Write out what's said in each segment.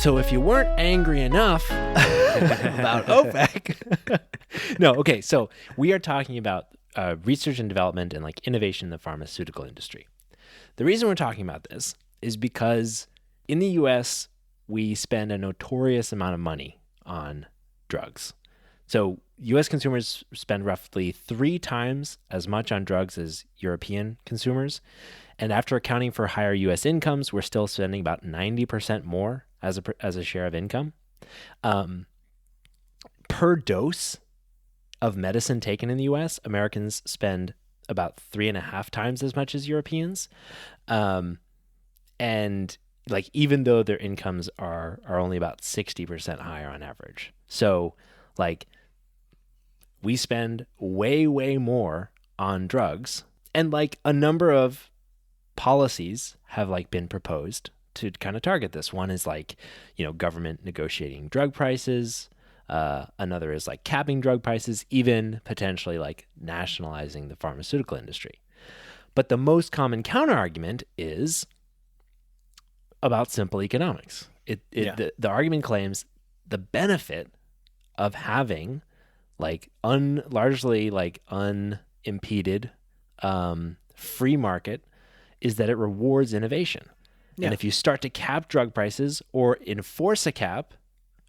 So if you weren't angry enough about OPEC, no, okay. So we are talking about research and development and like innovation in the pharmaceutical industry. The reason we're talking about this is because in the U.S., we spend a notorious amount of money on drugs. So U.S. consumers spend roughly 3 times as much on drugs as European consumers. And after accounting for higher U.S. incomes, we're still spending about 90% more as a share of income. Per dose of medicine taken in the U.S., Americans spend about 3.5 times as much as Europeans. And like, even though their incomes are only about 60% higher on average. So like, we spend way, way more on drugs, and like a number of policies have like been proposed to kind of target this. One is like, government negotiating drug prices. Another is like capping drug prices, even potentially like nationalizing the pharmaceutical industry. But the most common counter argument is about simple economics. The argument claims the benefit of having like largely like unimpeded free market is that it rewards innovation. Yeah. And if you start to cap drug prices or enforce a cap,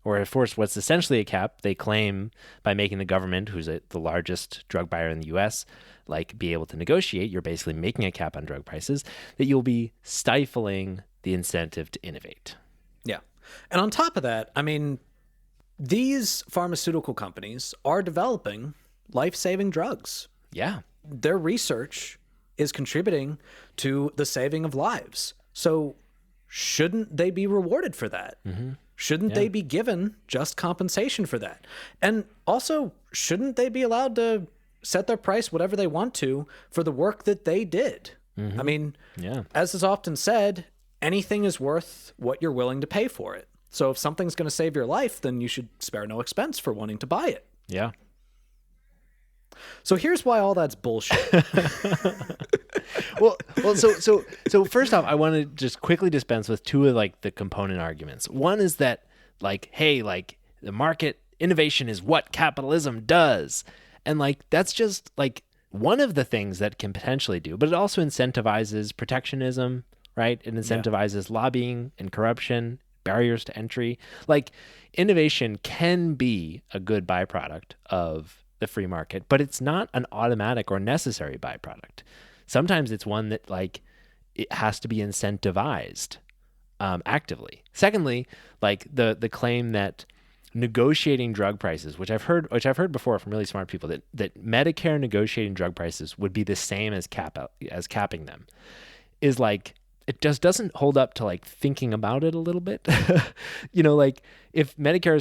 or enforce what's essentially a cap, they claim by making the government, who's the largest drug buyer in the U.S., like be able to negotiate, you're basically making a cap on drug prices, that you'll be stifling the incentive to innovate. Yeah. And on top of that, I mean, these pharmaceutical companies are developing life-saving drugs. Yeah. Their research is contributing to the saving of lives. So shouldn't they be rewarded for that? Mm-hmm. Shouldn't they be given just compensation for that? And also, shouldn't they be allowed to set their price whatever they want to for the work that they did? Mm-hmm. I mean, as is often said, anything is worth what you're willing to pay for it. So if something's going to save your life, then you should spare no expense for wanting to buy it. Yeah. So here's why all that's bullshit. Well, so first off, I want to just quickly dispense with 2 of like the component arguments. One is that like, hey, like the market innovation is what capitalism does. And like, that's just like one of the things that can potentially do, but it also incentivizes protectionism, right? It incentivizes lobbying and corruption, barriers to entry. Like, innovation can be a good byproduct of the free market, but it's not an automatic or necessary byproduct. Sometimes it's one that like it has to be incentivized actively. Secondly, like the claim that negotiating drug prices, which I've heard before from really smart people, that Medicare negotiating drug prices would be the same as capping them, is like, it just doesn't hold up to like thinking about it a little bit. Like if Medicare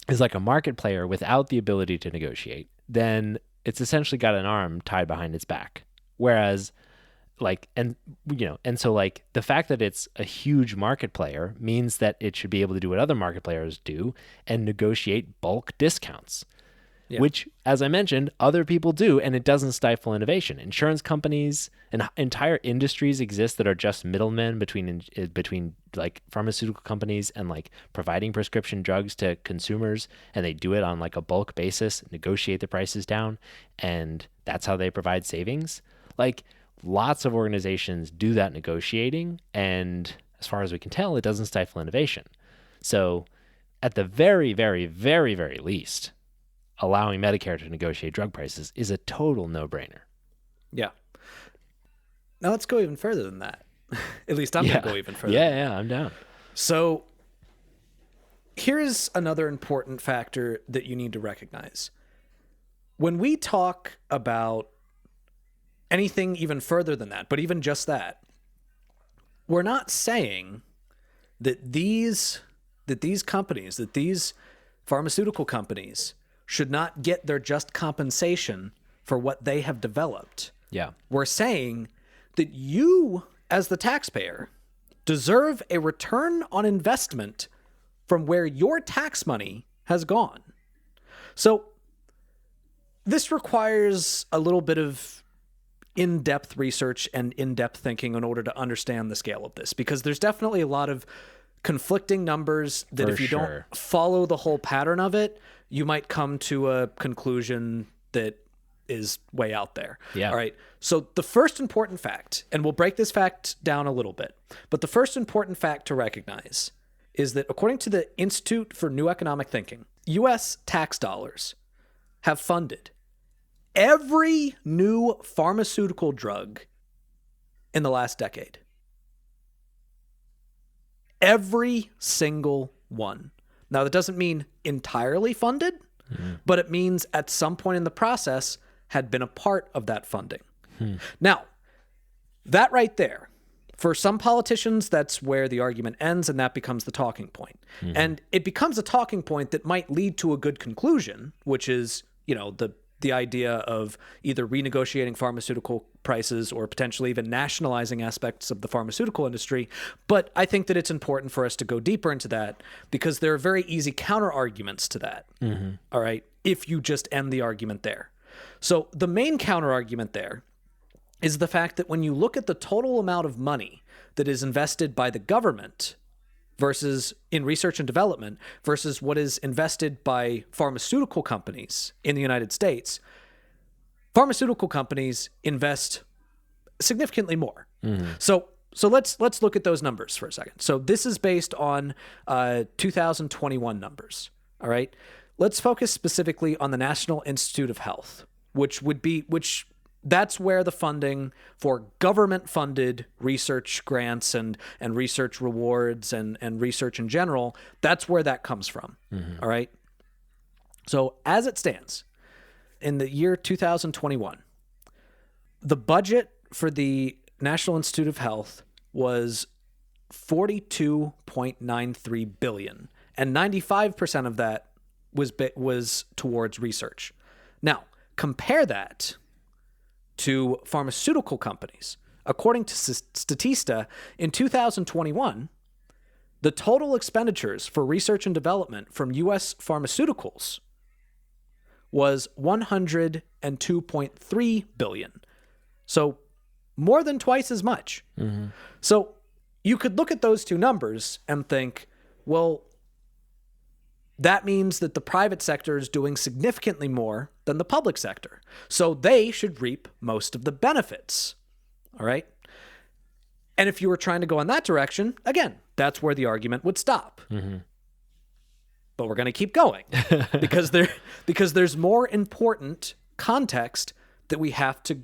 is like a market player without the ability to negotiate, then it's essentially got an arm tied behind its back. Whereas like, so like the fact that it's a huge market player means that it should be able to do what other market players do and negotiate bulk discounts, which, as I mentioned, other people do, and it doesn't stifle innovation. Insurance companies and entire industries exist that are just middlemen between like pharmaceutical companies and like providing prescription drugs to consumers, and they do it on like a bulk basis, negotiate the prices down, and that's how they provide savings. Like, lots of organizations do that negotiating, and as far as we can tell, it doesn't stifle innovation. So at the very, very, very, very least, allowing Medicare to negotiate drug prices is a total no-brainer. Yeah. Now let's go even further than that. At least I'm going to go even further. Yeah, I'm down. So here's another important factor that you need to recognize. When we talk about anything even further than that, but even just that, we're not saying that these companies, that these pharmaceutical companies should not get their just compensation for what they have developed. Yeah. We're saying that you, as the taxpayer, deserve a return on investment from where your tax money has gone. So this requires a little bit of in-depth research and in-depth thinking in order to understand the scale of this, because there's definitely a lot of conflicting numbers that For if you sure. don't follow the whole pattern of it, you might come to a conclusion that is way out there. Yeah. All right. So the first important fact, and we'll break this fact down a little bit, but the first important fact to recognize is that according to the Institute for New Economic Thinking, U.S. tax dollars have funded every new pharmaceutical drug in the last decade. Every single one. Now, that doesn't mean entirely funded, but it means at some point in the process had been a part of that funding. Now, that right there, for some politicians, that's where the argument ends and that becomes the talking point. And it becomes a talking point that might lead to a good conclusion, which is, the idea of either renegotiating pharmaceutical prices or potentially even nationalizing aspects of the pharmaceutical industry. But I think that it's important for us to go deeper into that because there are very easy counter arguments to that. All right. If you just end the argument there. So the main counter argument there is the fact that when you look at the total amount of money that is invested by the government versus in research and development versus what is invested by pharmaceutical companies in the United States, pharmaceutical companies invest significantly more. So let's look at those numbers for a second. So this is based on 2021 numbers. All right. Let's focus specifically on the National Institute of Health, which that's where the funding for government-funded research grants and research rewards and research in general, that's where that comes from. All right. So as it stands, in the year 2021, the budget for the National Institute of Health was $42.93 billion, and 95% of that was towards research. Now, compare that to pharmaceutical companies. According to Statista, in 2021, the total expenditures for research and development from U.S. pharmaceuticals was $102.3 billion. So more than twice as much. So you could look at those two numbers and think, well, that means that the private sector is doing significantly more than the public sector. So they should reap most of the benefits. All right. And if you were trying to go in that direction, again, that's where the argument would stop. But we're going to keep going because there's more important context that we have to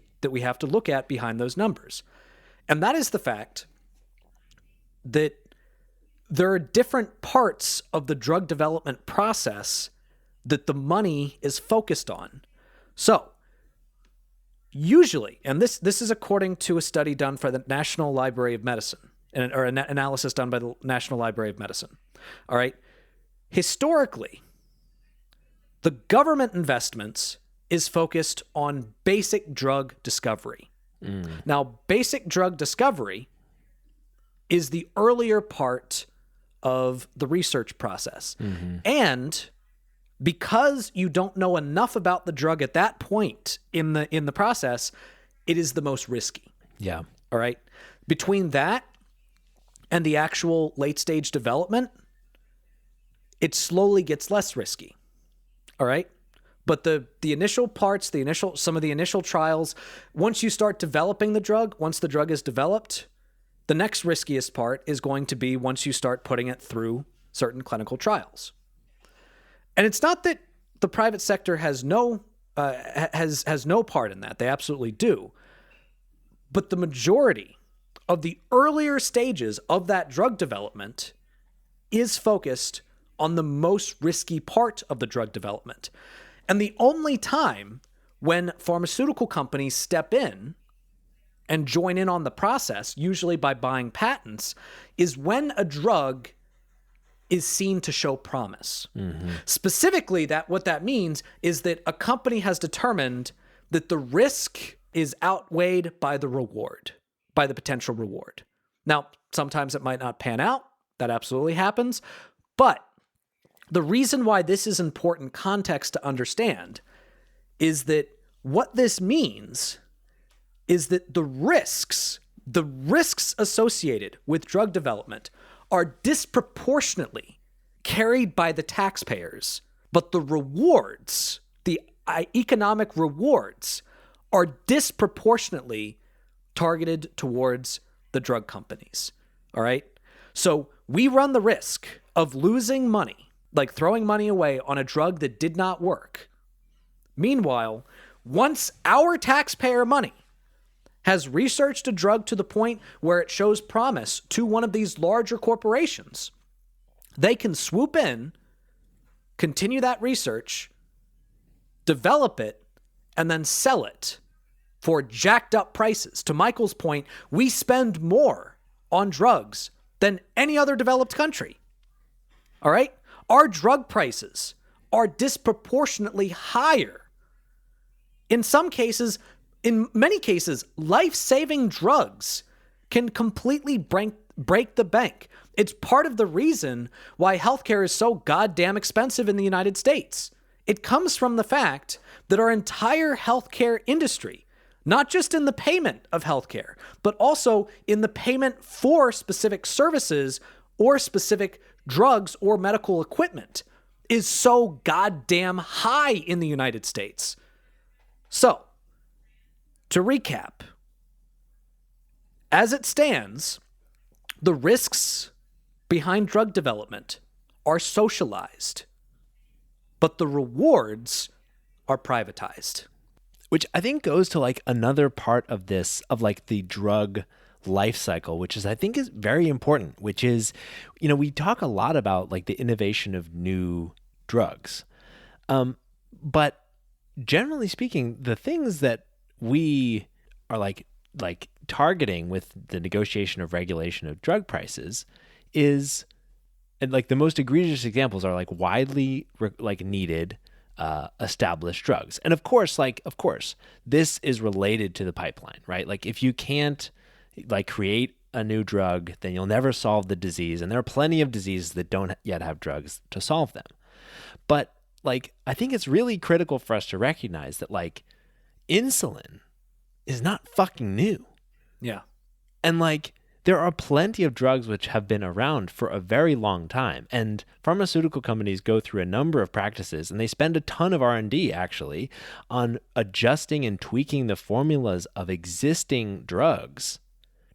look at behind those numbers. And that is the fact that there are different parts of the drug development process that the money is focused on. So usually, and this is according to a study done for the National Library of Medicine, or an analysis done by the National Library of Medicine. All right. Historically, the government investments is focused on basic drug discovery. Now, basic drug discovery is the earlier part of the research process. And because you don't know enough about the drug at that point in the process, it is the most risky. Yeah. All right. Between that and the actual late stage development, it slowly gets less risky. All right. But the initial parts, some of the initial trials, once you start developing the drug, once the drug is developed, the next riskiest part is going to be once you start putting it through certain clinical trials. And it's not that the private sector has no part in that. They absolutely do. But the majority of the earlier stages of that drug development is focused on the most risky part of the drug development. And the only time when pharmaceutical companies step in and join in on the process, usually by buying patents, is when a drug is seen to show promise. Specifically, what that means is that a company has determined that the risk is outweighed by the reward, by the potential reward. Now, sometimes it might not pan out. That absolutely happens. But the reason why this is important context to understand is that what this means is that the risks associated with drug development are disproportionately carried by the taxpayers, but the rewards, the economic rewards, are disproportionately targeted towards the drug companies. All right? So we run the risk of losing money, like throwing money away on a drug that did not work. Meanwhile, once our taxpayer money has researched a drug to the point where it shows promise to one of these larger corporations, they can swoop in, continue that research, develop it, and then sell it for jacked up prices. To Michael's point, we spend more on drugs than any other developed country. All right? Our drug prices are disproportionately higher. In some cases, in many cases, life-saving drugs can completely break the bank. It's part of the reason why healthcare is so goddamn expensive in the United States. It comes from the fact that our entire healthcare industry, not just in the payment of healthcare, but also in the payment for specific services or specific drugs or medical equipment, is so goddamn high in the United States. So, to recap, as it stands, the risks behind drug development are socialized, but the rewards are privatized. Which I think goes to like another part of this, of like the drug life cycle, which is, I think, is very important, which is, we talk a lot about like the innovation of new drugs. But generally speaking, the things that we are like targeting with the negotiation of regulation of drug prices is, and like the most egregious examples are like widely needed established drugs. And of course, this is related to the pipeline, right? Like if you can't like create a new drug, then you'll never solve the disease. And there are plenty of diseases that don't yet have drugs to solve them. But like, I think it's really critical for us to recognize that like insulin is not fucking new. Yeah. And like, there are plenty of drugs which have been around for a very long time, and pharmaceutical companies go through a number of practices, and they spend a ton of R&D actually on adjusting and tweaking the formulas of existing drugs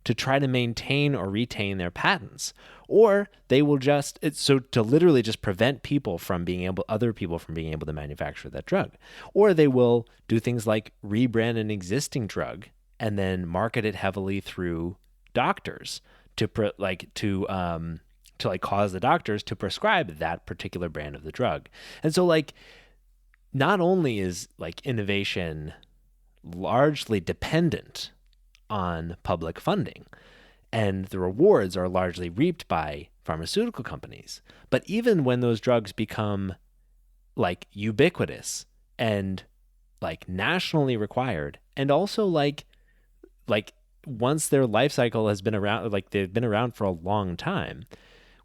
to try to maintain or retain their patents. Or they will to literally just prevent other people from being able to manufacture that drug. Or they will do things like rebrand an existing drug and then market it heavily through doctors to cause the doctors to prescribe that particular brand of the drug. And so like, not only is like innovation largely dependent on public funding, and the rewards are largely reaped by pharmaceutical companies, but even when those drugs become like ubiquitous and like nationally required, and also like once their life cycle has been around, like they've been around for a long time,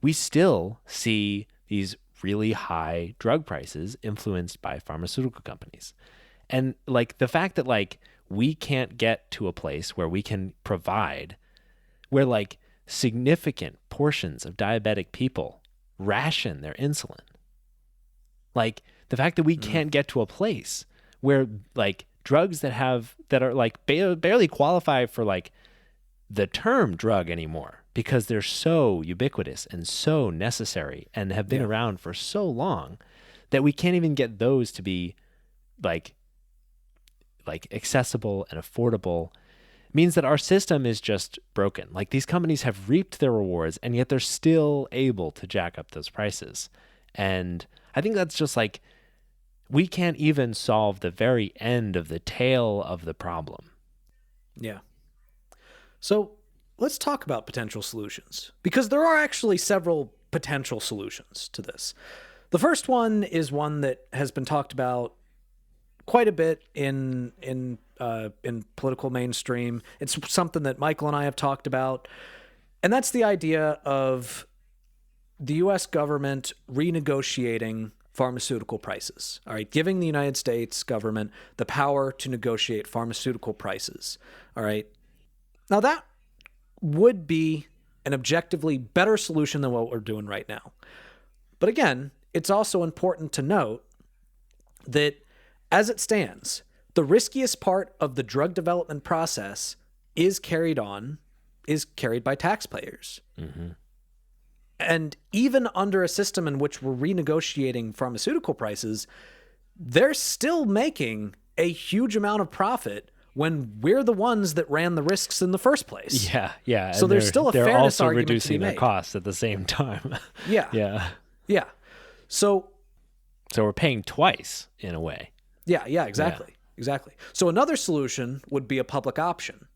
we still see these really high drug prices influenced by pharmaceutical companies. And like the fact that like we can't get to a place where we can provide, where like significant portions of diabetic people ration their insulin. Like the fact that we can't get to a place where like drugs that are like barely qualify for like the term drug anymore because they're so ubiquitous and so necessary and have been around for so long that we can't even get those to be like accessible and affordable, means that our system is just broken. Like these companies have reaped their rewards and yet they're still able to jack up those prices. And I think that's just like, we can't even solve the very end of the tail of the problem. Yeah. So let's talk about potential solutions, because there are actually several potential solutions to this. The first one is one that has been talked about quite a bit in political mainstream. It's something that Michael and I have talked about, and that's the idea of the U.S. government renegotiating pharmaceutical prices. All right, giving the United States government the power to negotiate pharmaceutical prices. All right. Now that would be an objectively better solution than what we're doing right now. But again, it's also important to note that as it stands, the riskiest part of the drug development process is carried by taxpayers. And even under a system in which we're renegotiating pharmaceutical prices, they're still making a huge amount of profit when we're the ones that ran the risks in the first place. Yeah. So there's still a fairness they're also argument reducing to be their made. costs at the same time. Yeah. So we're paying twice in a way. yeah, exactly. So another solution would be a public option.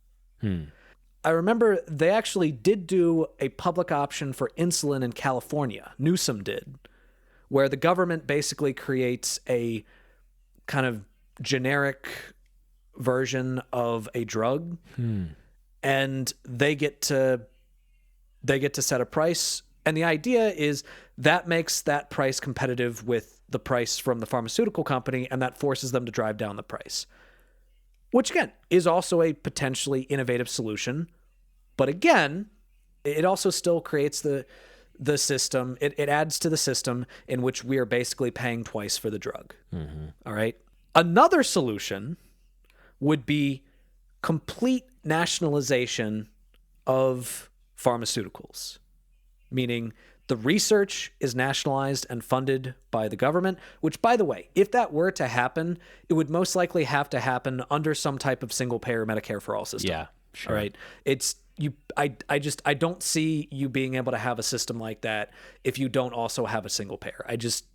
I remember they actually did do a public option for insulin in California. Newsom did, where the government basically creates a kind of generic version of a drug, and they get to set a price. And the idea is that makes that price competitive with the price from the pharmaceutical company, and that forces them to drive down the price, which again is also a potentially innovative solution. But again, it also still creates the system. It adds to the system in which we are basically paying twice for the drug. All right. Another solution would be complete nationalization of pharmaceuticals, meaning the research is nationalized and funded by the government, which, by the way, if that were to happen, it would most likely have to happen under some type of single-payer Medicare for all system. Yeah, sure. All right. I don't see you being able to have a system like that if you don't also have a single payer. I just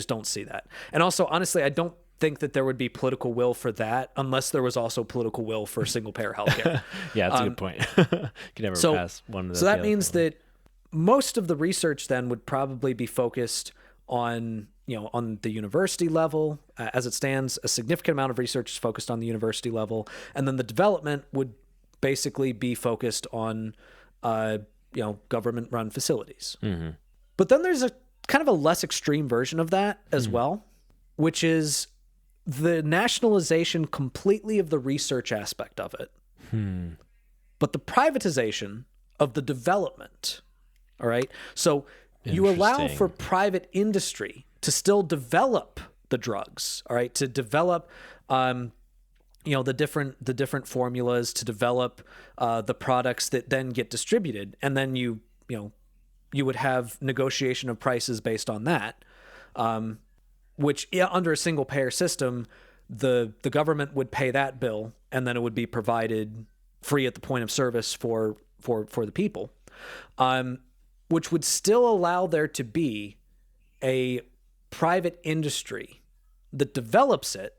don't see that. And also, honestly, I don't think that there would be political will for that unless there was also political will for single payer healthcare. Yeah, that's a good point. Can never pass one of those. So that means that most of the research then would probably be focused on the university level. As it stands, a significant amount of research is focused on the university level, and then the development would basically be focused on government-run facilities. But then there's a kind of a less extreme version of that as well, which is the nationalization completely of the research aspect of it, but the privatization of the development. All right. So you allow for private industry to still develop the drugs. All right. To develop, the different formulas, to develop the products that then get distributed, and then you would have negotiation of prices based on that. Which under a single payer system, the government would pay that bill, and then it would be provided free at the point of service for the people. Which would still allow there to be a private industry that develops it,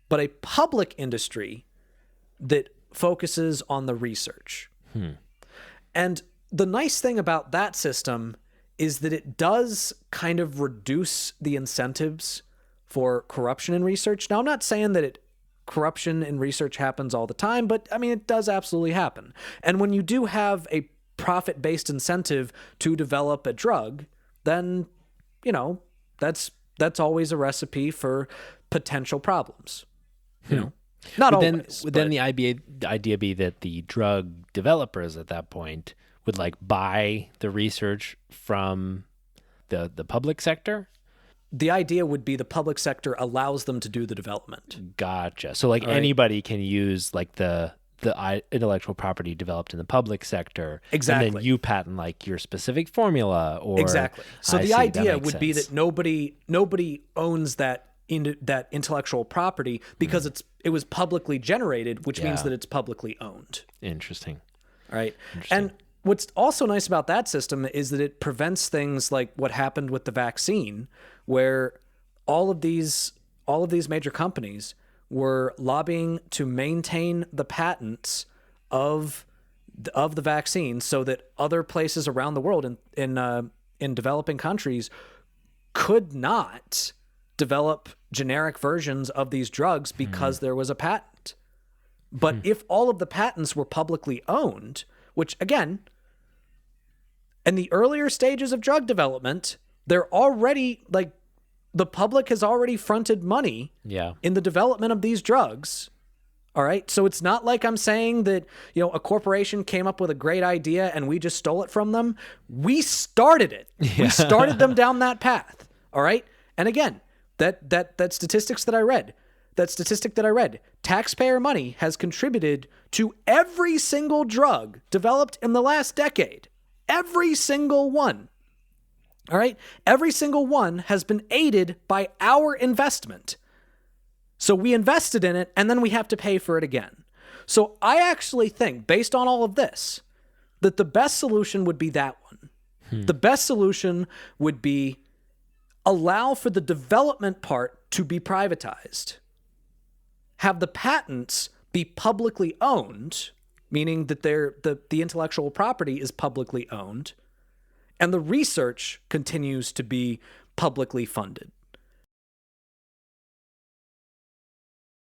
but a public industry that focuses on the research. And the nice thing about that system is that it does kind of reduce the incentives for corruption in research. Now, I'm not saying that corruption in research happens all the time, but I mean, it does absolutely happen. And when you do have a profit-based incentive to develop a drug, then, that's always a recipe for potential problems. Not always. Would then the idea be that the drug developers at that point would buy the research from the public sector? The idea would be the public sector allows them to do the development. Gotcha. So anybody can use the intellectual property developed in the public sector. Exactly. And then you patent your specific formula or exactly. So the idea would be that nobody owns that intellectual property because it was publicly generated, which means that it's publicly owned. Interesting. All right. And what's also nice about that system is that it prevents things like what happened with the vaccine, where all of these major companies were lobbying to maintain the patents of the vaccine so that other places around the world in developing countries could not develop generic versions of these drugs because there was a patent. But if all of the patents were publicly owned, which again, in the earlier stages of drug development, they're already the public has already fronted money in the development of these drugs. All right. So it's not like I'm saying that, a corporation came up with a great idea and we just stole it from them. We started it. Yeah. We started them down that path. All right. And again, that statistic that I read, taxpayer money has contributed to every single drug developed in the last decade. Every single one. All right. Every single one has been aided by our investment. So we invested in it, and then we have to pay for it again. So I actually think, based on all of this, that the best solution would be that one. The best solution would be allow for the development part to be privatized. Have the patents be publicly owned, meaning that the intellectual property is publicly owned, and the research continues to be publicly funded.